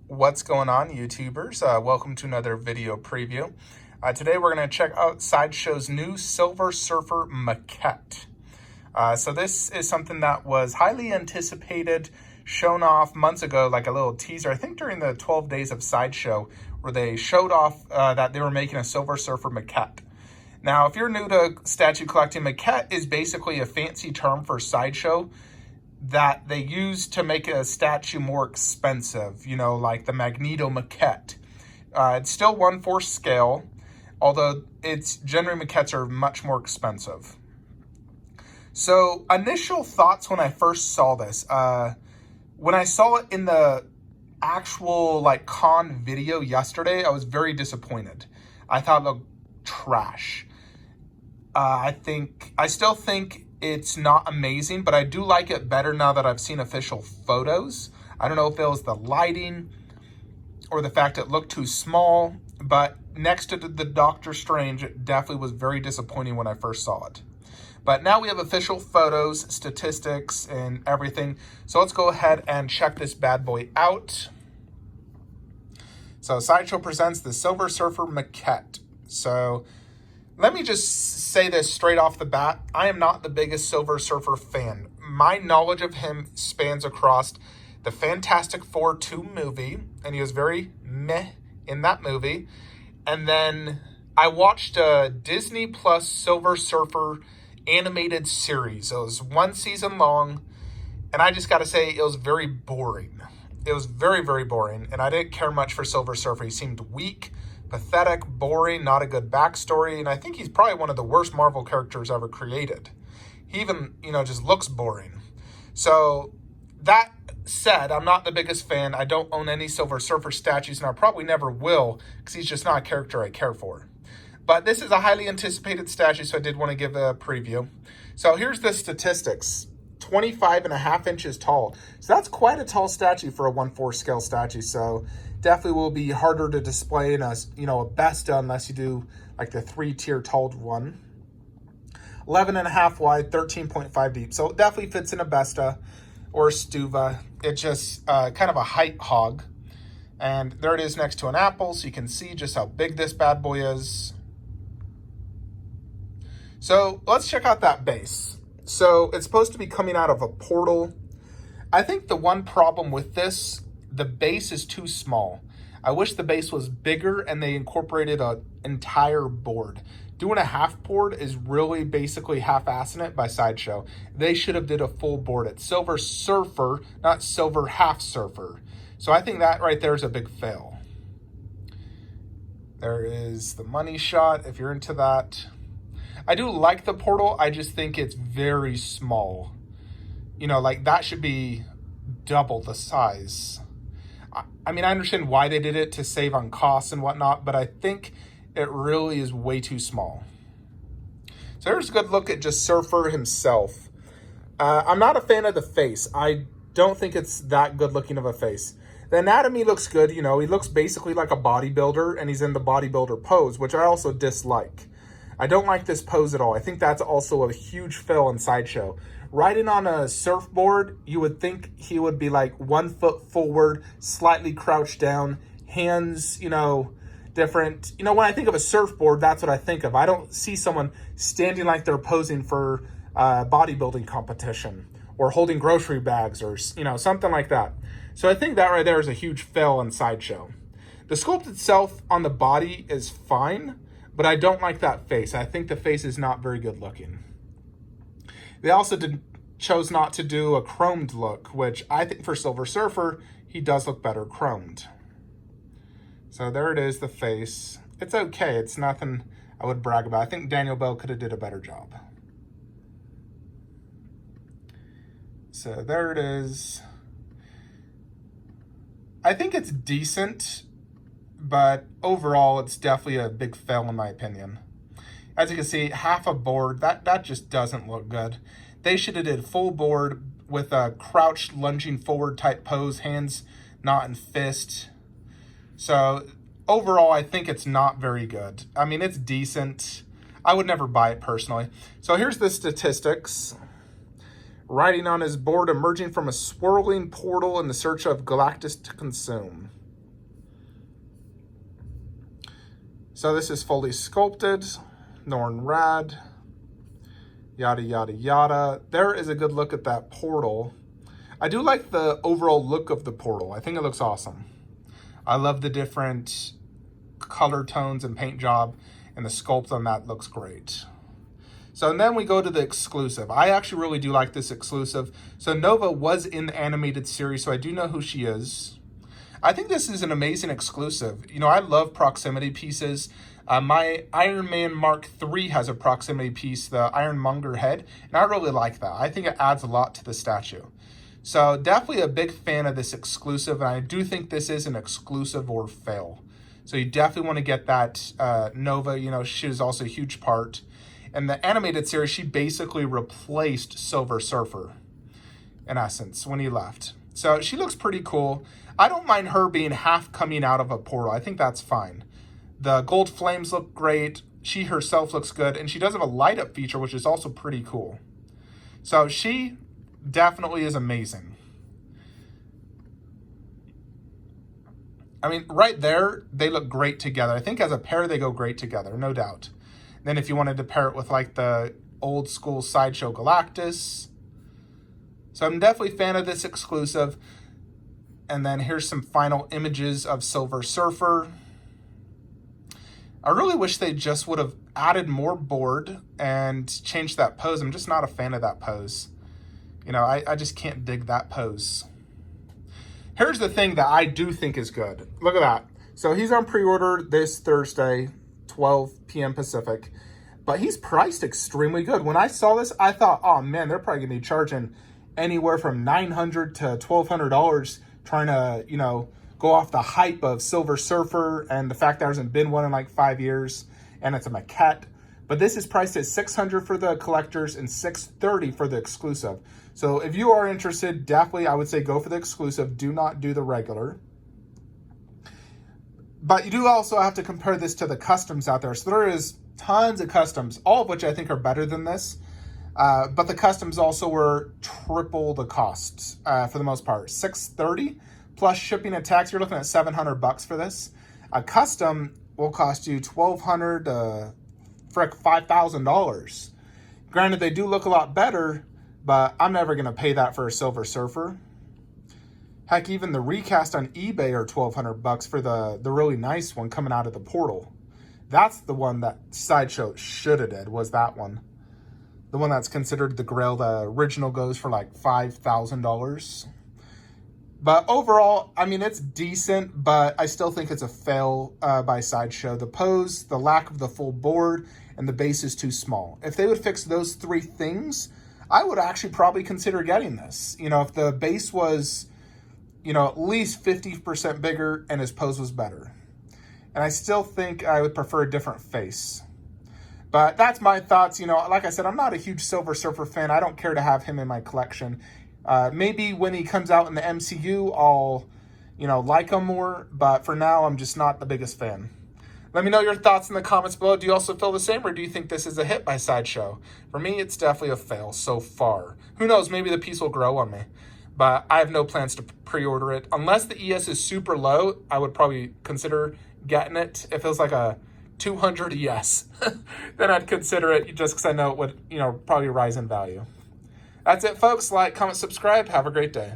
What's going on, YouTubers? Welcome to another video preview. Today we're going to check out Sideshow's new Silver Surfer Maquette. So this is something that was highly anticipated, shown off months ago, like a little teaser, I think during the 12 days of Sideshow, where they showed off that they were making a Silver Surfer Maquette. Now, if you're new to statue collecting, Maquette is basically a fancy term for Sideshow that they use to make a statue more expensive, you know, like the Magneto Maquette. It's still 1/4 scale, although it's generally maquettes are much more expensive. So initial thoughts when I first saw this, when I saw it in the actual like con video yesterday, I was very disappointed. I thought it looked trash. I still think it's not amazing, but I do like it better now that I've seen official photos. I don't know if it was the lighting or the fact it looked too small, but next to the Doctor Strange, it definitely was very disappointing when I first saw it. But now we have official photos, statistics, and everything. So let's go ahead and check this bad boy out. So Sideshow presents the Silver Surfer Maquette. So let me just say this straight off the bat. I am not the biggest Silver Surfer fan. My knowledge of him spans across the Fantastic Four 2 movie, and he was very meh in that movie. And then I watched a Disney Plus Silver Surfer animated series. It was 1 season long, and I just got to say it was very boring. It was very, very boring, and I didn't care much for Silver Surfer. He seemed weak, pathetic, boring, not a good backstory, and I think he's probably one of the worst Marvel characters ever created. He even, just looks boring. So that said, I'm not the biggest fan. I don't own any Silver Surfer statues, and I probably never will, because he's just not a character I care for. But this is a highly anticipated statue, so I did want to give a preview. So here's the statistics. 25.5 inches tall. So that's quite a tall statue for a 1/4 scale statue. So definitely will be harder to display in a Besta unless you do like the 3-tier tall one. 11.5 wide, 13.5 deep. So it definitely fits in a Besta or a Stuva. It's just kind of a height hog. And there it is next to an apple, so you can see just how big this bad boy is. So let's check out that base. So it's supposed to be coming out of a portal. I think the one problem with this, the base is too small. I wish the base was bigger and they incorporated an entire board. Doing a half board is really basically half-assing it by Sideshow. They should have did a full board. It's Silver Surfer, not Silver Half Surfer. So I think that right there is a big fail. There is the money shot, if you're into that. I do like the portal, I just think it's very small. Like that should be double the size. I mean, I understand why they did it to save on costs and whatnot, but I think it really is way too small. So here's a good look at just Surfer himself. I'm not a fan of the face. I don't think it's that good looking of a face. The anatomy looks good, he looks basically like a bodybuilder, and he's in the bodybuilder pose, which I also dislike. I don't like this pose at all. I think that's also a huge fail in Sideshow. Riding on a surfboard, you would think he would be like 1 foot forward, slightly crouched down, hands, different. When I think of a surfboard, that's what I think of. I don't see someone standing like they're posing for a bodybuilding competition or holding grocery bags or, something like that. So I think that right there is a huge fail in Sideshow. The sculpt itself on the body is fine, but I don't like that face. I think the face is not very good looking. They also chose not to do a chromed look, which I think for Silver Surfer, he does look better chromed. So there it is, the face. It's okay. It's nothing I would brag about. I think Daniel Bell could have did a better job. So there it is. I think it's decent, but overall, it's definitely a big fail in my opinion. As you can see, half a board, that just doesn't look good. They should have did full board with a crouched, lunging forward type pose, hands not in fist. So overall, I think it's not very good. I mean, it's decent. I would never buy it personally. So here's the statistics. Riding on his board, emerging from a swirling portal in the search of Galactus to consume. So this is fully sculpted, Norn Rad, yada, yada, yada. There is a good look at that portal. I do like the overall look of the portal. I think it looks awesome. I love the different color tones and paint job, and the sculpt on that looks great. So and then we go to the exclusive. I actually really do like this exclusive. So Nova was in the animated series, so I do know who she is. I think this is an amazing exclusive. You know, I love proximity pieces. My Iron Man Mark III has a proximity piece, the Ironmonger head, and I really like that. I think it adds a lot to the statue. So definitely a big fan of this exclusive, and I do think this is an exclusive or fail. So you definitely want to get that Nova. You know, she is also a huge part. In the animated series, she basically replaced Silver Surfer, in essence, when he left. So she looks pretty cool. I don't mind her being half coming out of a portal. I think that's fine. The gold flames look great. She herself looks good. And she does have a light up feature, which is also pretty cool. So she definitely is amazing. I mean, right there, they look great together. I think as a pair, they go great together, no doubt. Then if you wanted to pair it with like the old school Sideshow Galactus. So I'm definitely a fan of this exclusive. And then here's some final images of Silver Surfer. I really wish they just would have added more board and changed that pose. I'm just not a fan of that pose. You know, I just can't dig that pose. Here's the thing that I do think is good. Look at that. So he's on pre-order this Thursday, 12 p.m. Pacific. But he's priced extremely good. When I saw this, I thought, oh man, they're probably going to be charging anywhere from $900 to $1,200 trying to, you know, go off the hype of Silver Surfer and the fact there hasn't been one in like 5 years, and it's a maquette. But this is priced at $600 for the collectors and $630 for the exclusive. So if you are interested, definitely I would say go for the exclusive. Do not do the regular. But you do also have to compare this to the customs out there. So there is tons of customs, all of which I think are better than this. But the customs also were triple the cost for the most part. $630 plus shipping and tax. You're looking at $700 for this. A custom will cost you $1,200 to $5,000. Granted, they do look a lot better, but I'm never going to pay that for a Silver Surfer. Heck, even the recast on eBay are $1,200 for the really nice one coming out of the portal. That's the one that Sideshow should have did, was that one. The one that's considered the Grail, the original goes for like $5,000. But overall, I mean, it's decent, but I still think it's a fail by Sideshow. The pose, the lack of the full board, and the base is too small. If they would fix those three things, I would actually probably consider getting this. You know, if the base was, you know, at least 50% bigger and his pose was better. And I still think I would prefer a different face. But that's my thoughts. You know, like I said, I'm not a huge Silver Surfer fan. I don't care to have him in my collection. Maybe when he comes out in the MCU, I'll, you know, like him more. But for now, I'm just not the biggest fan. Let me know your thoughts in the comments below. Do you also feel the same, or do you think this is a hit by Sideshow? For me, it's definitely a fail so far. Who knows? Maybe the piece will grow on me. But I have no plans to pre-order it. Unless the ES is super low, I would probably consider getting it. If it was like a 200 ES, then I'd consider it just because I know it would, you know, probably rise in value. That's it, folks. Like, comment, subscribe. Have a great day.